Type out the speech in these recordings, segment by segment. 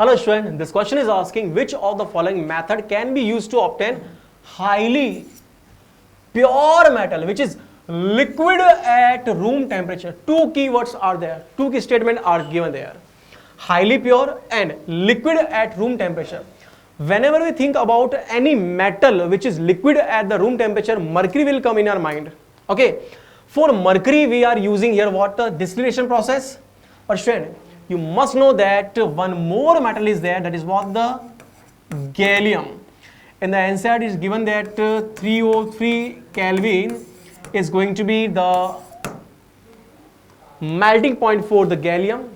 Hello student, this question is asking which of the following method can be used to obtain highly pure metal which is liquid at room temperature. Two keywords are there, two key statements are given there. Highly pure and liquid at room temperature. Whenever we think about any metal which is liquid at the room temperature, mercury will come in our mind. Okay, for mercury we are using here what? Distillation process. But student, you must know that one more metal is there, that is what? The gallium. In the answer it is given that 303 Kelvin is going to be the melting point for the gallium.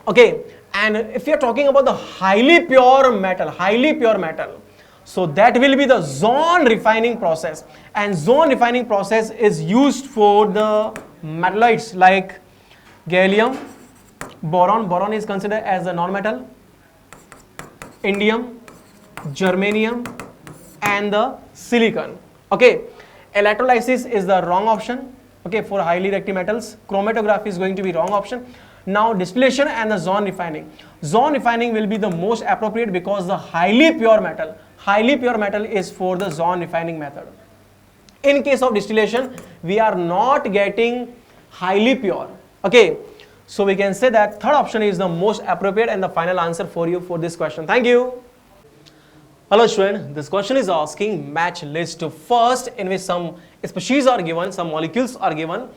Okay, and if you are talking about the highly pure metal, so that will be the zone refining process, and zone refining process is used for the metalloids like gallium, boron is considered as a non-metal, indium, germanium and the silicon. Okay, electrolysis is the wrong option. Okay, for highly reactive metals, chromatography is going to be wrong option. Now distillation and the zone refining. Zone refining will be the most appropriate because the highly pure metal is for the zone refining method. In case of distillation, we are not getting highly pure. Okay, so we can say that third option is the most appropriate and the final answer for you for this question. Thank you. Hello student, this question is asking match list first in which some species are given, some molecules are given,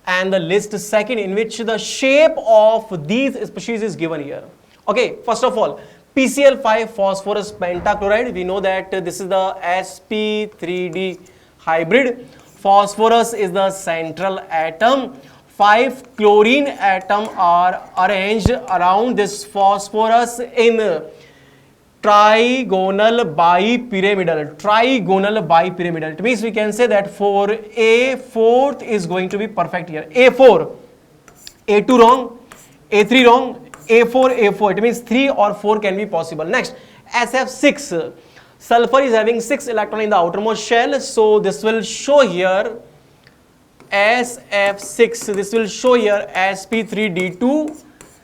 and the list second in which the shape of these species is given here. Okay, first of all, PCl5 phosphorus pentachloride, we know that this is the sp3d hybrid. Phosphorus is the central atom. 5 chlorine atoms are arranged around this phosphorus in trigonal bipyramidal. It means we can say that for A4 is going to be perfect here. A4, A2 wrong, A3 wrong, A4. It means 3 or 4 can be possible. Next, SF6. Sulfur is having 6 electrons in the outermost shell. So this will show here SF6. This will show here sp3d2.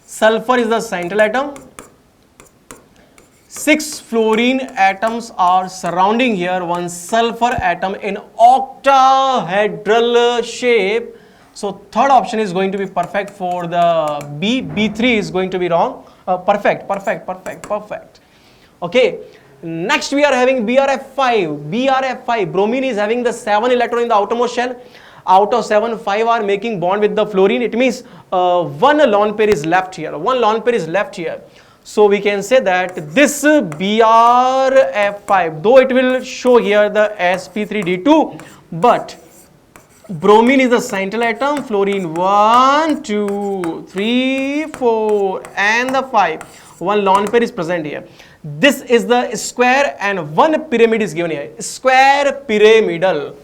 Sulfur is the central atom. 6 fluorine atoms are surrounding here one sulfur atom in octahedral shape. So third option is going to be perfect for the B. B3 is going to be wrong. Perfect. Okay. Next we are having BRF5. Bromine is having the 7 electron in the outermost shell. Out of 7, 5 are making bond with the fluorine. It means one lone pair is left here. So we can say that this BRF5, though it will show here the sp3d2, but bromine is the central atom, fluorine 1, 2, 3, 4 and the 5. One lone pair is present here. This is the square and one pyramid is given here. Square pyramidal.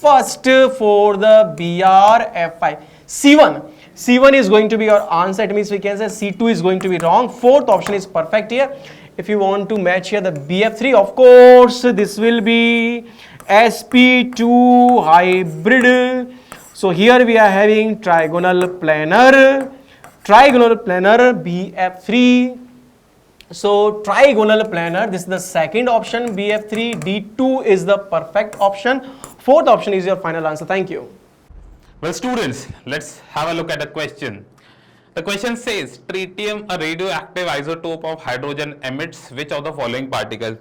First for the BRF5. C1 is going to be your answer. It means we can say C2 is going to be wrong. Fourth option is perfect here. If you want to match here the BF3, of course this will be sp2 hybrid. So here we are having trigonal planar BF3. So trigonal planar, this is the second option, BF3. D2 is the perfect option. Fourth option is your final answer. Thank you. Well students, let's have a look at the question. The question says, tritium, a radioactive isotope of hydrogen, emits which of the following particles?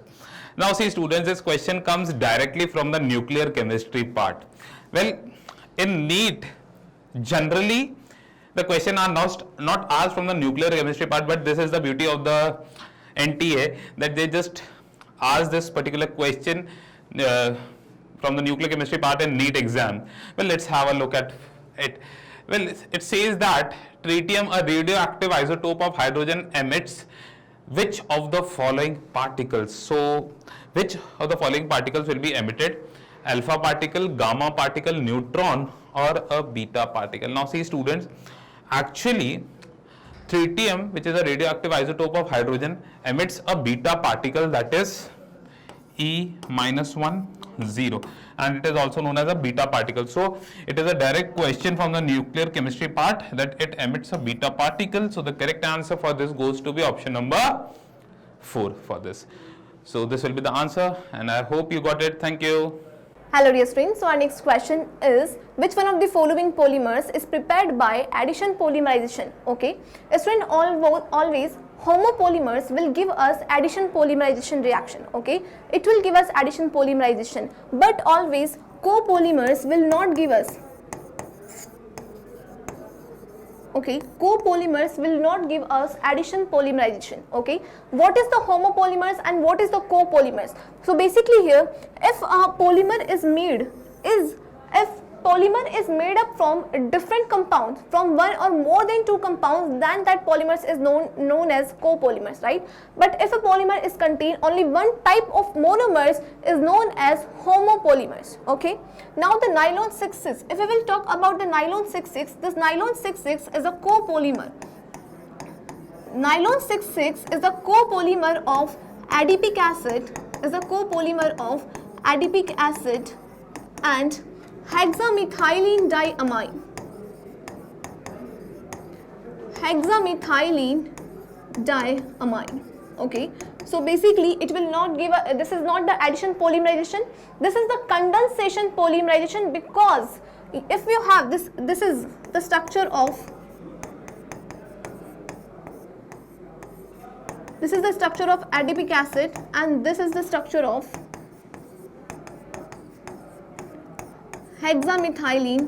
Now see students, this question comes directly from the nuclear chemistry part. Well, in NEET, generally the question are not asked from the nuclear chemistry part, but this is the beauty of the NTA, that they just ask this particular question from the nuclear chemistry part in NEET exam. Well, let's have a look at it. Well, it says that tritium, a radioactive isotope of hydrogen, emits which of the following particles? So, which of the following particles will be emitted? Alpha particle, gamma particle, neutron or a beta particle? Now see students, actually tritium, which is a radioactive isotope of hydrogen, emits a beta particle, that is E-1, 0. and it is also known as a beta particle. So it is a direct question from the nuclear chemistry part that it emits a beta particle. So the correct answer for this goes to be option number 4 for this. So this will be the answer, and I hope you got it. Thank you. Hello dear students, so our next question is, which one of the following polymers is prepared by addition polymerization? Okay, student, always homopolymers will give us addition polymerization reaction. Okay, it will give us addition polymerization, but always copolymers will not give us. Okay, copolymers will not give us addition polymerization. Okay, what is the homopolymers and what is the copolymers? So basically here, if a polymer is made up from different compounds, from one or more than two compounds, then that polymers is known as copolymers, right? But if a polymer is contain only one type of monomers, is known as homopolymers. Okay, now the nylon 6,6, if we will talk about the nylon 6,6, this nylon 6,6 is a copolymer. Nylon 6,6 is a copolymer of adipic acid, and hexamethylene diamine. Okay, so basically it will not give a, this is not the addition polymerization, this is the condensation polymerization, because if you have this is the structure of adipic acid, and this is the structure of hexamethylene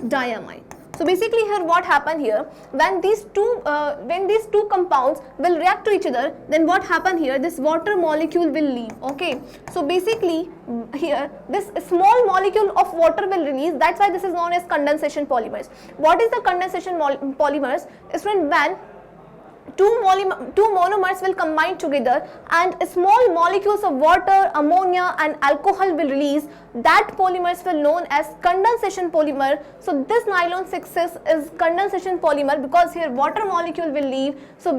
diamine. So basically here what happened here, when these two compounds will react to each other, then what happened here, this water molecule will leave. Okay, so basically here this small molecule of water will release, that's why this is known as condensation polymers. What is the condensation polymers? Is when two monomers will combine together and small molecules of water, ammonia and alcohol will release, that polymers will known as condensation polymer. So this nylon 6,6 is condensation polymer because here water molecule will leave, so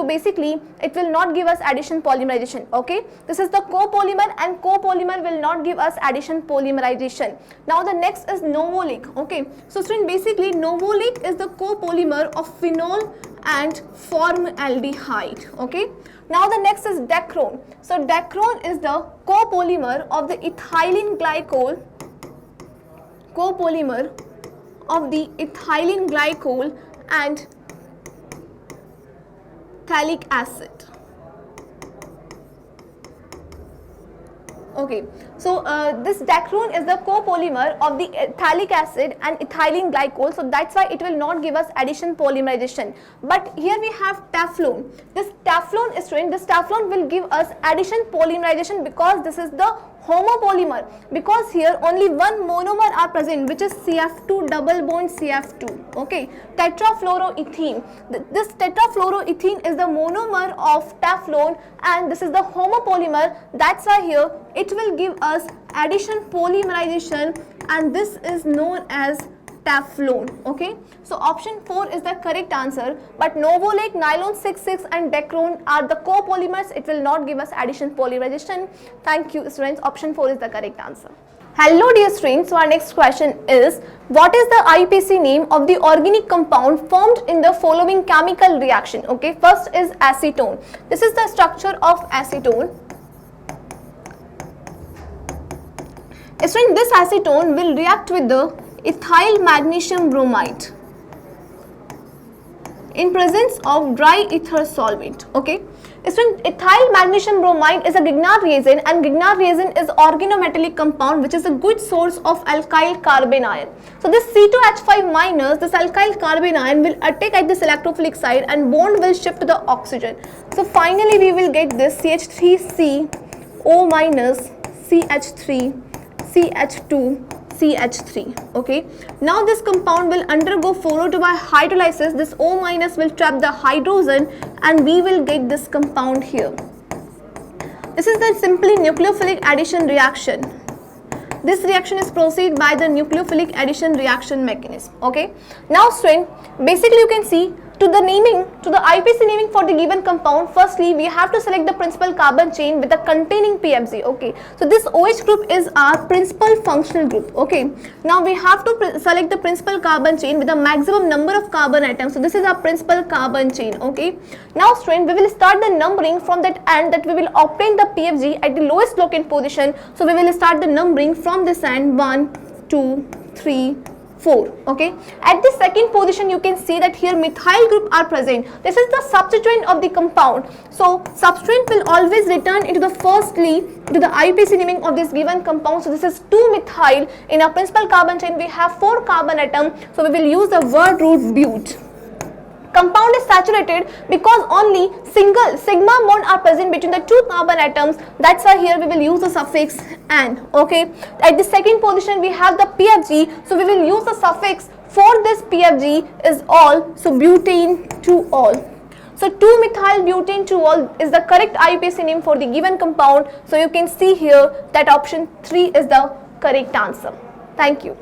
basically it will not give us addition polymerization. Okay, this is the copolymer, and copolymer will not give us addition polymerization. Now the next is novolic. Okay, so student, basically novolic is the copolymer of phenol and formaldehyde. Okay, now the next is dacron. So dacron is the copolymer of the ethylene glycol, and phthalic acid. Okay, so this dacron is the copolymer of the phthalic acid and ethylene glycol, so that's why it will not give us addition polymerization. But here we have teflon. This teflon will give us addition polymerization because this is the homopolymer, because here only one monomer are present, which is CF2 double bond CF2. Okay, tetrafluoroethene. This tetrafluoroethene is the monomer of teflon, and this is the homopolymer. That's why here it will give us addition polymerization, and this is known as teflon. Okay, so option 4 is the correct answer, but novolic, nylon 6,6 and dacron are the copolymers. It will not give us addition polymerization. Thank you students, option 4 is the correct answer. Hello dear students, so our next question is, what is the IUPAC name of the organic compound formed in the following chemical reaction? Okay, first is acetone. This is the structure of acetone. Student, this acetone will react with the ethyl magnesium bromide in presence of dry ether solvent. Okay, student, ethyl magnesium bromide is a Grignard reagent, and Grignard reagent is organometallic compound which is a good source of alkyl carbon ion. So this C2H5 minus, this alkyl carbon ion will attack at this electrophilic site and bond will shift to the oxygen. So finally we will get this CH3CO minus CH3 CH2 CH3. Okay, now this compound will undergo 4O2 by hydrolysis. This O minus will trap the hydrogen and we will get this compound here. This is the simply nucleophilic addition reaction. This reaction is proceeded by the nucleophilic addition reaction mechanism. Okay, now student, basically you can see to the IUPAC naming for the given compound, firstly we have to select the principal carbon chain with the containing PFG. Okay, so this OH group is our principal functional group. Okay, now we have to select the principal carbon chain with the maximum number of carbon atoms. So this is our principal carbon chain. Okay, now student, we will start the numbering from that end, that we will obtain the PFG at the lowest locant position. So we will start the numbering from this end, 1 2 3 4. Okay, at the second position you can see that here methyl group are present. This is the substituent of the compound. So substituent will always return into the firstly to the IUPAC naming of this given compound. So this is 2-methyl. In our principal carbon chain we have 4 carbon atom, so we will use the word root but. Compound is saturated because only single sigma bond are present between the 2 carbon atoms. That's why here we will use the suffix "an". Okay, at the second position we have the PFG, so we will use the suffix for this PFG is "all", so butane to all. So 2-methyl butane to all is the correct IUPAC name for the given compound. So you can see here that option 3 is the correct answer. Thank you.